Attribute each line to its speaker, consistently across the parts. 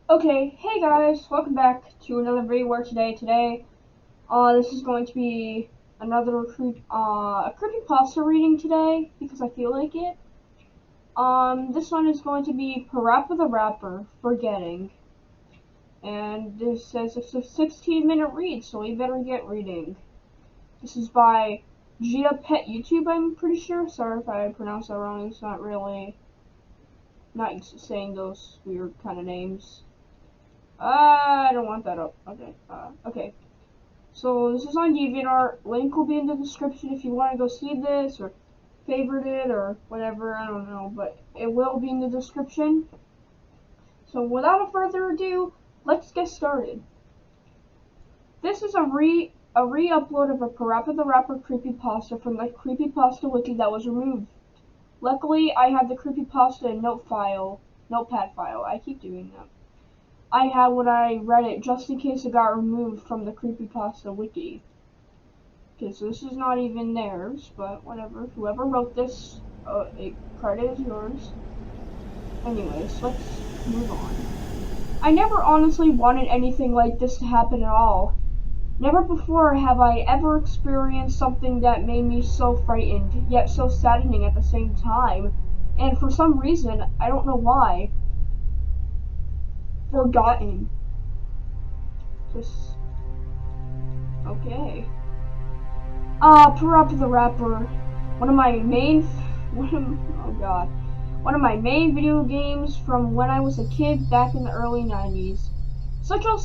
Speaker 1: Okay, hey guys, welcome back to another video where today, this is going to be another a creepypasta reading today, because I feel like it. This one is going to be Parappa the Rapper, Forgetting. And this says it's a 16-minute read, so we better get reading. This is by Gia Pet YouTube, I'm pretty sure. Sorry if I pronounced that wrong, it's not used to saying those weird kind of names. I don't want that up. Okay. So this is on DeviantArt. Link will be in the description if you want to go see this or favorite it or whatever. I don't know, but it will be in the description. So without further ado, let's get started. This is a re-upload of a Parappa the Rapper creepypasta from the Creepypasta wiki that was removed. Luckily, I have the creepypasta in notepad file. I keep doing that. I had when I read it, just in case it got removed from the Creepypasta wiki. Okay, so this is not even theirs, but whatever. Whoever wrote this, credit is yours. Anyways, let's move on. I never honestly wanted anything like this to happen at all. Never before have I ever experienced something that made me so frightened, yet so saddening at the same time. And for some reason, I don't know why, forgotten. Just okay. Parappa the Rapper, one of my main, one of my main video games from when I was a kid back in the early 90s. Such a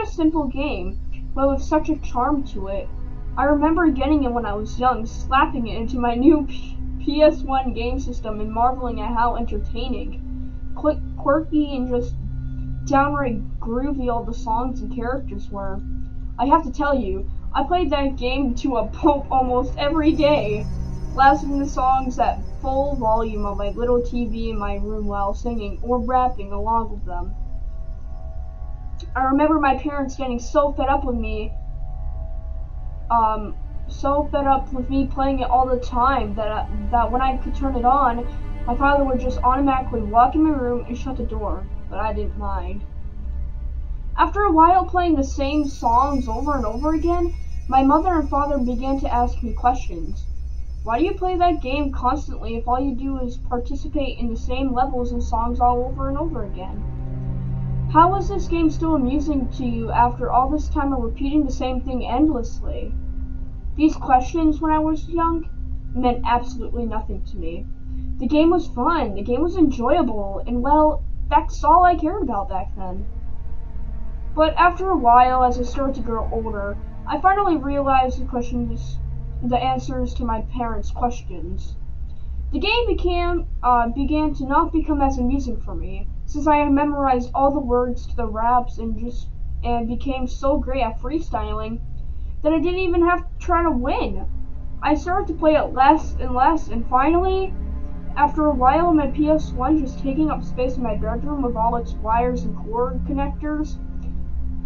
Speaker 1: simple game, but with such a charm to it. I remember getting it when I was young, slapping it into my new PS1 game system and marveling at how entertaining, quirky, and just downright groovy all the songs and characters were. I have to tell you, I played that game to a pulp almost every day, blasting the songs at full volume on my little TV in my room while singing or rapping along with them. I remember my parents getting so fed up with me playing it all the time that when I could turn it on, my father would just automatically walk in my room and shut the door, but I didn't mind. After a while playing the same songs over and over again, my mother and father began to ask me questions. Why do you play that game constantly if all you do is participate in the same levels and songs all over and over again? How is this game still amusing to you after all this time of repeating the same thing endlessly? These questions when I was young meant absolutely nothing to me. The game was fun, the game was enjoyable, and well, that's all I cared about back then. But after a while, as I started to grow older, I finally realized the answers to my parents' questions. The game began to not become as amusing for me, since I had memorized all the words to the raps and became so great at freestyling that I didn't even have to try to win. I started to play it less and less, and finally, after a while, my PS1 just taking up space in my bedroom with all its wires and cord connectors,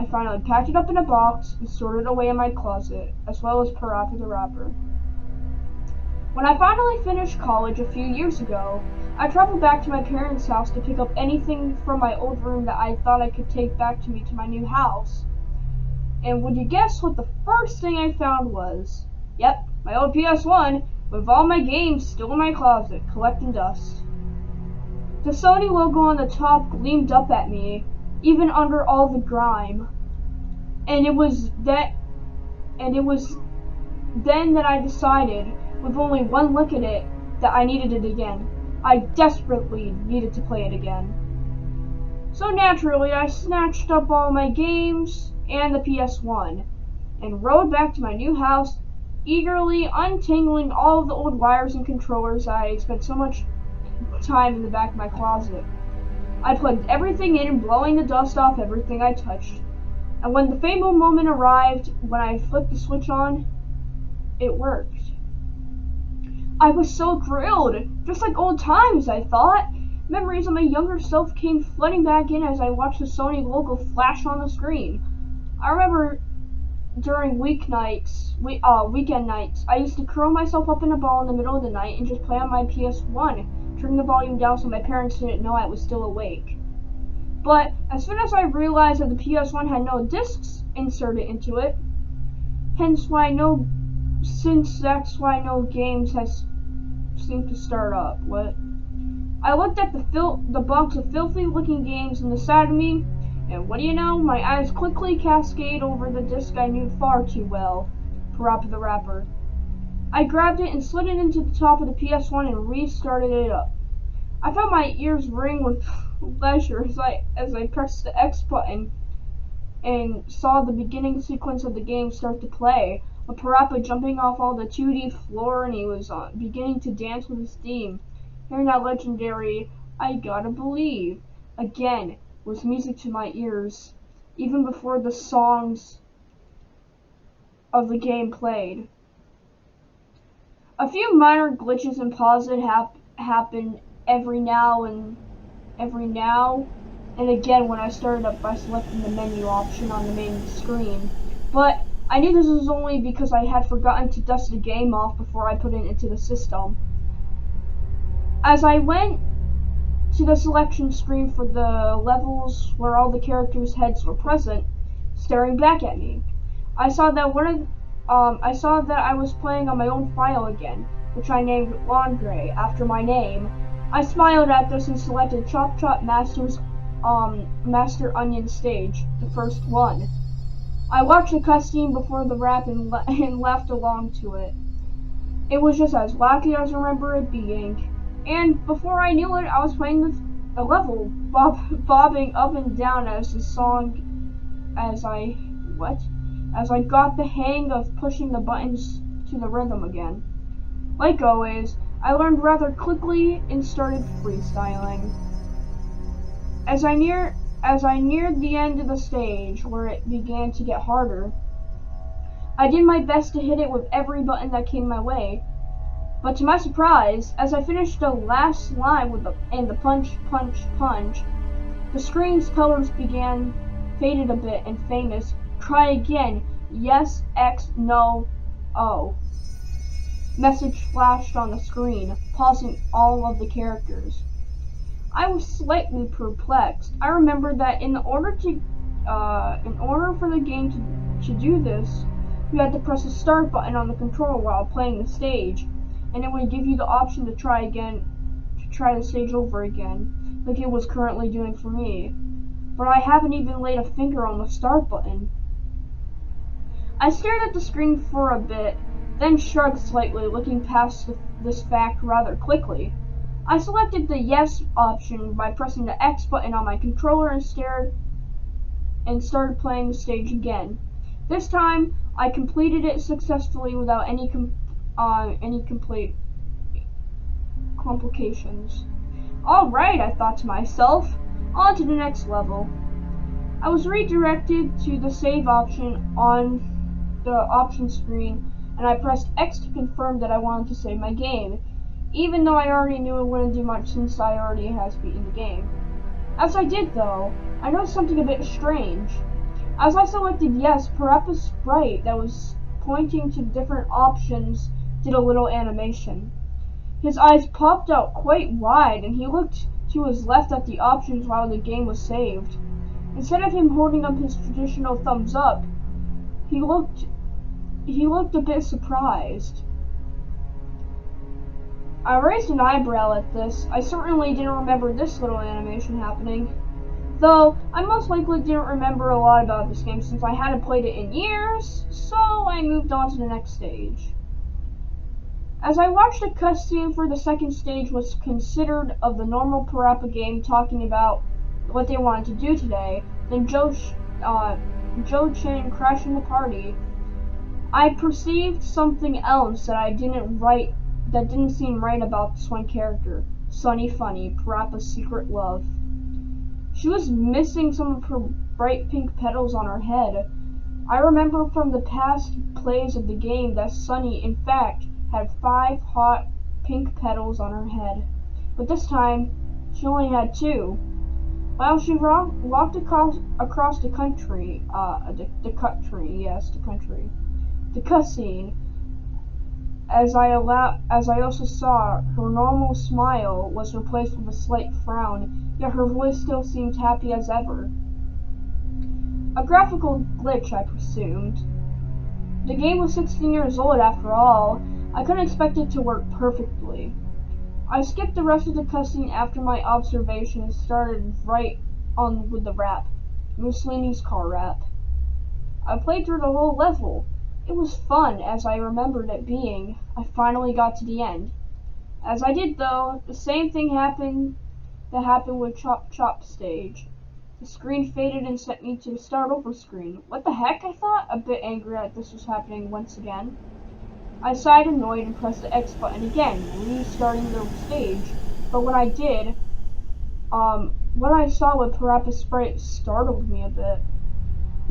Speaker 1: I finally packed it up in a box and stored it away in my closet, as well as Parappa the Rapper. When I finally finished college a few years ago, I traveled back to my parents' house to pick up anything from my old room that I thought I could take back to me to my new house. And would you guess what the first thing I found was? Yep, my old PS1, with all my games still in my closet, collecting dust. The Sony logo on the top gleamed up at me, even under all the grime. And it was then that I decided, with only one look at it, that I needed it again. I desperately needed to play it again. So naturally, I snatched up all my games and the PS1, and rode back to my new house, eagerly untangling all of the old wires and controllers I had spent so much time in the back of my closet. I plugged everything in, blowing the dust off everything I touched. And when the fateful moment arrived, when I flipped the switch on, it worked. I was so thrilled, just like old times, I thought. Memories of my younger self came flooding back in as I watched the Sony logo flash on the screen. I remember during weekend nights, I used to curl myself up in a ball in the middle of the night and just play on my PS1, turning the volume down so my parents didn't know I was still awake. But as soon as I realized that the PS1 had no discs inserted into it, that's why no games has seemed to start up. What? I looked at the box of filthy looking games in the side of me, and what do you know? My eyes quickly cascade over the disc I knew far too well, Parappa the Rapper. I grabbed it and slid it into the top of the PS1 and restarted it up. I felt my ears ring with pleasure as I pressed the X button and saw the beginning sequence of the game start to play, with Parappa jumping off all the 2D floor, and he was beginning to dance with his theme. Hearing that legendary "I Gotta Believe" again was music to my ears, even before the songs of the game played. A few minor glitches and pauses happen every now and again when I started up by selecting the menu option on the main screen. But I knew this was only because I had forgotten to dust the game off before I put it into the system. As I went to the selection screen for the levels where all the characters' heads were present, staring back at me, I saw that I was playing on my own file again, which I named Laundry after my name. I smiled at this and selected Chop Chop Master Onion stage, the first one. I watched the cutscene before the rap and laughed along to it. It was just as wacky as I remember it being. And before I knew it, I was playing the level, bobbing up and down as I got the hang of pushing the buttons to the rhythm again. Like always, I learned rather quickly and started freestyling. As I neared the end of the stage, where it began to get harder, I did my best to hit it with every button that came my way. But to my surprise, as I finished the last line with the punch, punch, punch, the screen's colors faded a bit, and famous "Try again, yes, X, no, O" message flashed on the screen, pausing all of the characters. I was slightly perplexed. I remembered that in order for the game to do this, you had to press the start button on the controller while playing the stage, and it would give you the option to try the stage over again, like it was currently doing for me. But I haven't even laid a finger on the start button. I stared at the screen for a bit, then shrugged slightly, looking past this fact rather quickly. I selected the yes option by pressing the X button on my controller and started playing the stage again. This time, I completed it successfully without any complete complications. Alright, I thought to myself, on to the next level. I was redirected to the save option on the option screen, and I pressed X to confirm that I wanted to save my game, even though I already knew it wouldn't do much since I already had beaten the game. As I did though, I noticed something a bit strange. As I selected yes, Parappa's sprite that was pointing to different options did a little animation. His eyes popped out quite wide, and he looked to his left at the options while the game was saved. Instead of him holding up his traditional thumbs up, he looked a bit surprised. I raised an eyebrow at this. I certainly didn't remember this little animation happening. Though, I most likely didn't remember a lot about this game since I hadn't played it in years, so I moved on to the next stage. As I watched the cutscene for the second stage was considered of the normal Parappa game talking about what they wanted to do today, then Joe Chin crashing the party, I perceived something else that didn't seem right about this one character, Sunny Funny, Parappa's secret love. She was missing some of her bright pink petals on her head. I remember from the past plays of the game that Sunny, in fact, had 5 hot pink petals on her head, but this time she only had 2. While she walked across the country, the cutscene, as I also saw her normal smile was replaced with a slight frown yet her voice still seemed happy as ever. A graphical glitch, I presumed. The game was 16 years old after all. I couldn't expect it to work perfectly. I skipped the rest of the cutscene after my observation and started right on with the rap. Mussolini's car rap. I played through the whole level. It was fun as I remembered it being. I finally got to the end. As I did though, the same thing happened that happened with Chop Chop stage. The screen faded and sent me to the start over screen. What the heck, I thought, a bit angry that this was happening once again. I sighed annoyed and pressed the X button again, restarting the stage. But when I did, what I saw with Parappa's sprite startled me a bit.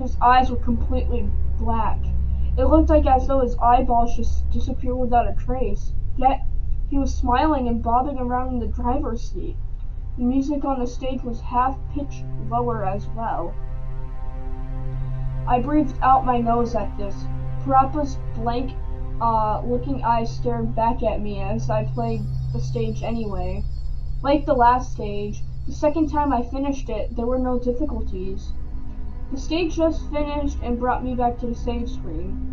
Speaker 1: His eyes were completely black. It looked like as though his eyeballs just disappeared without a trace. Yet, he was smiling and bobbing around in the driver's seat. The music on the stage was half-pitched lower as well. I breathed out my nose at this. Parappa's blank, looking eyes stared back at me as I played the stage anyway. Like the last stage, the second time I finished it, there were no difficulties. The stage just finished and brought me back to the save screen.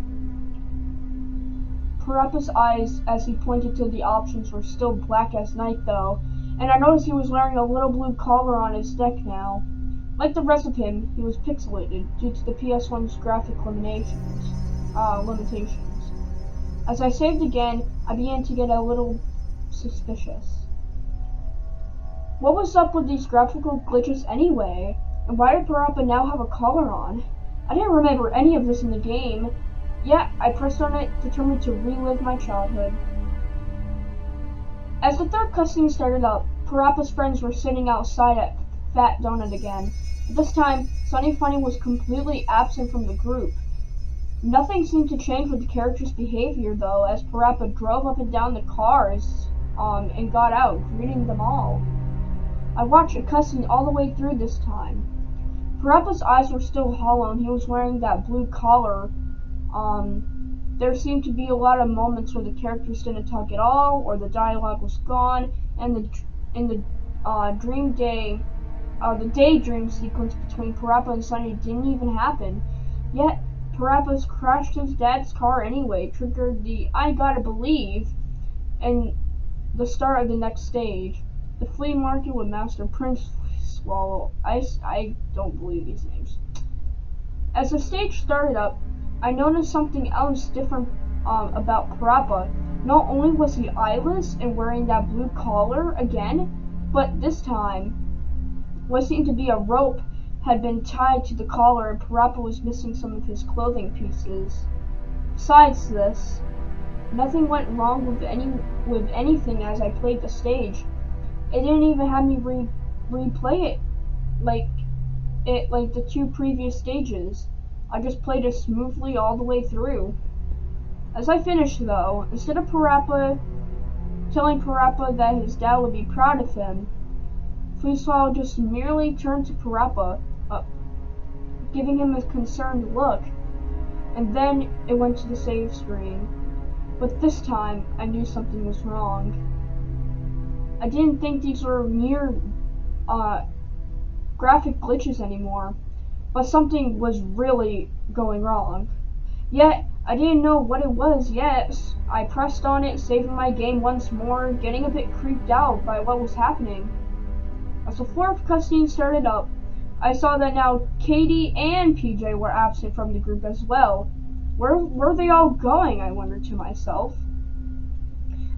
Speaker 1: Parappa's eyes, as he pointed to the options, were still black as night though, and I noticed he was wearing a little blue collar on his neck now. Like the rest of him, he was pixelated due to the PS1's graphic limitations. As I saved again, I began to get a little suspicious. What was up with these graphical glitches anyway? And why did Parappa now have a collar on? I didn't remember any of this in the game. Yet, I pressed on it, determined to relive my childhood. As the third cutscene started up, Parappa's friends were sitting outside at Fat Donut again. But this time, Sunny Funny was completely absent from the group. Nothing seemed to change with the character's behavior though, as Parappa drove up and down the cars, and got out, greeting them all. I watched a cutscene all the way through this time. Parappa's eyes were still hollow and he was wearing that blue collar. There seemed to be a lot of moments where the characters didn't talk at all, or the dialogue was gone, and the daydream sequence between Parappa and Sunny didn't even happen. Yet, Parappa's crashed his dad's car anyway, triggered the I gotta believe, and the start of the next stage. The flea market with Master Prince Swallow. I don't believe these names. As the stage started up, I noticed something else different about Parappa. Not only was he eyeless and wearing that blue collar again, but this time, what seemed to be a rope had been tied to the collar and Parappa was missing some of his clothing pieces. Besides this, nothing went wrong with anything as I played the stage. It didn't even have me replay it like the two previous stages. I just played it smoothly all the way through. As I finished though, instead of telling Parappa that his dad would be proud of him, Fleaswallow just merely turned to Parappa, giving him a concerned look, and then it went to the save screen. But this time, I knew something was wrong. I didn't think these were mere graphic glitches anymore, but something was really going wrong. Yet, I didn't know what it was yet. I pressed on it, saving my game once more, getting a bit creeped out by what was happening. As the fourth cutscene started up, I saw that now Katie and PJ were absent from the group as well. Where were they all going, I wondered to myself.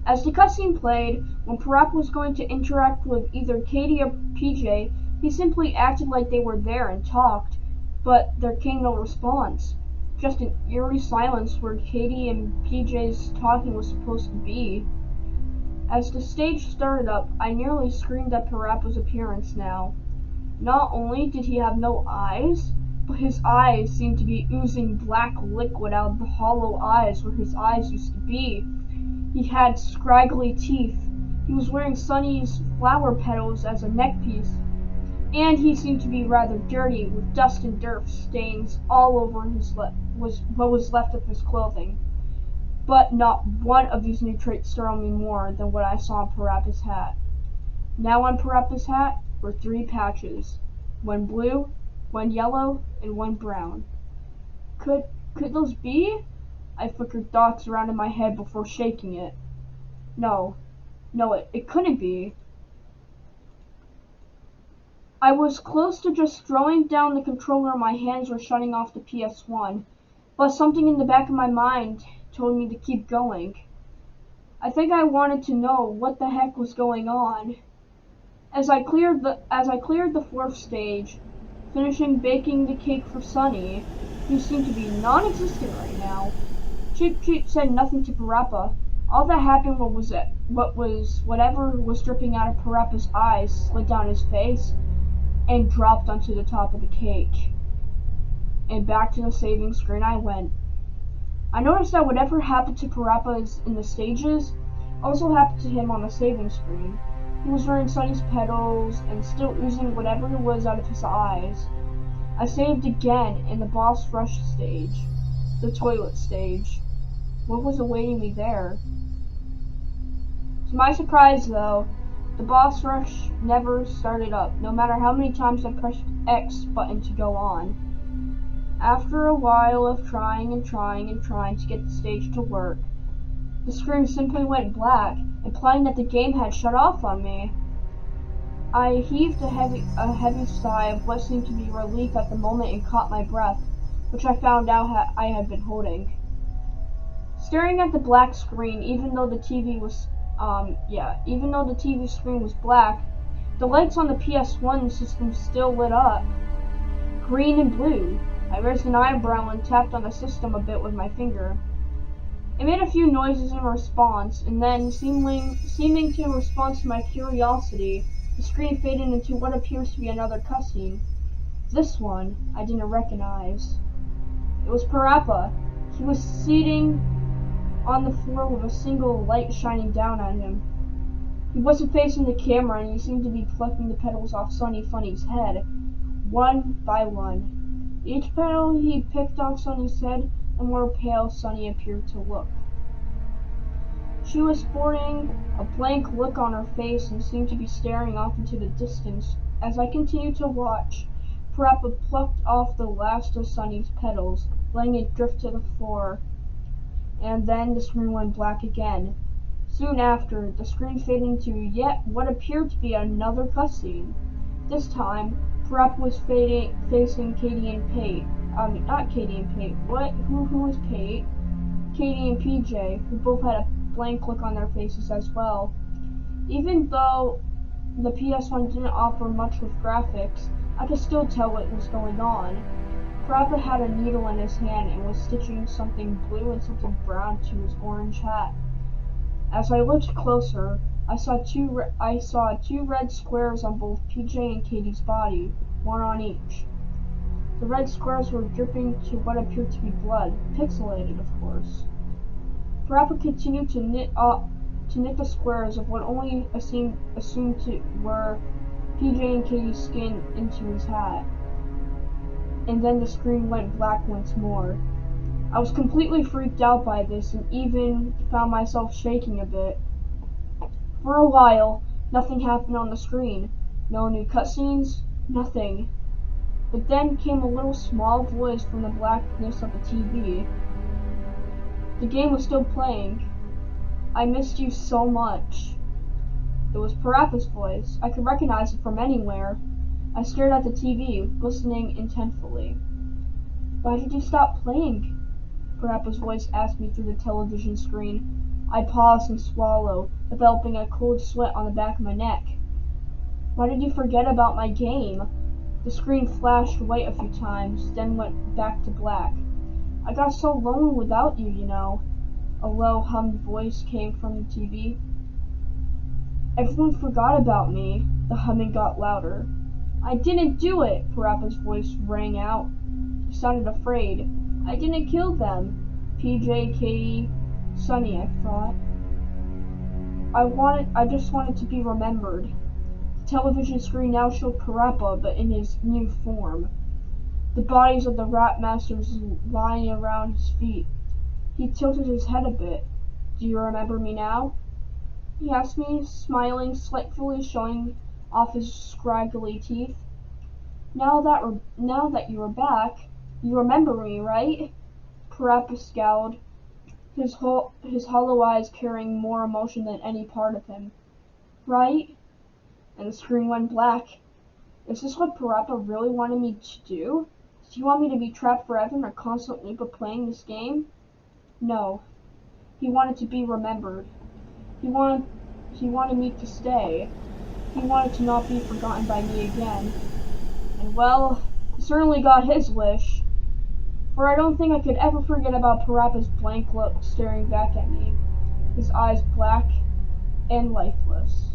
Speaker 1: As the cutscene played, when Parappa was going to interact with either Katie or PJ, he simply acted like they were there and talked, but there came no response. Just an eerie silence where Katie and PJ's talking was supposed to be. As the stage started up, I nearly screamed at Parappa's appearance now. Not only did he have no eyes, but his eyes seemed to be oozing black liquid out of the hollow eyes where his eyes used to be. He had scraggly teeth. He was wearing Sunny's flower petals as a neckpiece, and he seemed to be rather dirty, with dust and dirt stains all over what was left of his clothing. But not one of these new traits startled me more than what I saw on Parappa's hat. Now on Parappa's hat were 3 patches, one blue, one yellow, and one brown. Could those be? I flickered thoughts around in my head before shaking it. No, it couldn't be. I was close to just throwing down the controller and my hands were shutting off the PS1, but something in the back of my mind told me to keep going. I think I wanted to know what the heck was going on. As I cleared the 4th stage, finishing baking the cake for Sunny, who seemed to be non-existent right now, Cheep Cheep said nothing to Parappa. All that happened was whatever was dripping out of Parappa's eyes slid down his face and dropped onto the top of the cake. And back to the saving screen I went. I noticed that whatever happened to Parappa in the stages also happened to him on the saving screen. He was wearing Sunny's petals and still oozing whatever it was out of his eyes. I saved again in the boss rush stage, the toilet stage. What was awaiting me there? To my surprise, though, the boss rush never started up, no matter how many times I pressed X button to go on. After a while of trying to get the stage to work, the screen simply went black, implying that the game had shut off on me. I heaved a heavy sigh of what seemed to be relief at the moment and caught my breath, which I found out I had been holding. Staring at the black screen, even though the TV screen was black, the lights on the PS1 system still lit up. Green and blue. I raised an eyebrow and tapped on the system a bit with my finger. It made a few noises in response, and then, seeming to respond to my curiosity, the screen faded into what appears to be another cutscene. This one I didn't recognize. It was Parappa. He was sitting on the floor with a single light shining down at him. He wasn't facing the camera, and he seemed to be plucking the petals off Sunny Funny's head, one by one. Each petal he picked off Sunny's head, the more pale Sunny appeared to look. She was sporting a blank look on her face and seemed to be staring off into the distance. As I continued to watch, Parappa plucked off the last of Sunny's petals, letting it drift to the floor, and then the screen went black again. Soon after, the screen faded into yet what appeared to be another cutscene. This time, Parappa was facing Katie and Pate. Not Katie and Pate. Who was Pate? Katie and PJ, who both had a blank look on their faces as well. Even though the PS1 didn't offer much with graphics, I could still tell what was going on. Parappa had a needle in his hand and was stitching something blue and something brown to his orange hat. As I looked closer, I saw two red squares on both PJ and Katie's body, one on each. The red squares were dripping to what appeared to be blood, pixelated, of course. Parappa continued to knit the squares of what only assumed were PJ and Katie's skin into his hat. And then the screen went black once more. I was completely freaked out by this and even found myself shaking a bit. For a while, nothing happened on the screen. No new cutscenes, nothing. But then came a little small voice from the blackness of the TV. The game was still playing. I missed you so much. It was Parappa's voice. I could recognize it from anywhere. I stared at the TV, listening intentfully. Why did you stop playing? Parappa's voice asked me through the television screen. I paused and swallowed, developing a cold sweat on the back of my neck. Why did you forget about my game? The screen flashed white a few times, then went back to black. I got so lonely without you, you know. A low hummed voice came from the TV. Everyone forgot about me. The humming got louder. I didn't do it, Parappa's voice rang out. He sounded afraid. I didn't kill them. PJ, Katie, Sunny, I thought. I just wanted to be remembered. The television screen now showed Parappa, but in his new form. The bodies of the rat masters lying around his feet. He tilted his head a bit. Do you remember me now? He asked me, smiling, spitefully showing off his scraggly teeth. Now that you are back, you remember me, right? Parappa scowled, his hollow eyes carrying more emotion than any part of him. Right? And the screen went black. Is this what Parappa really wanted me to do? Does he want me to be trapped forever in a constant loop of playing this game? No. He wanted to be remembered. He wanted me to stay. He wanted to not be forgotten by me again. And well, he certainly got his wish. For I don't think I could ever forget about Parappa's blank look staring back at me, his eyes black and lifeless.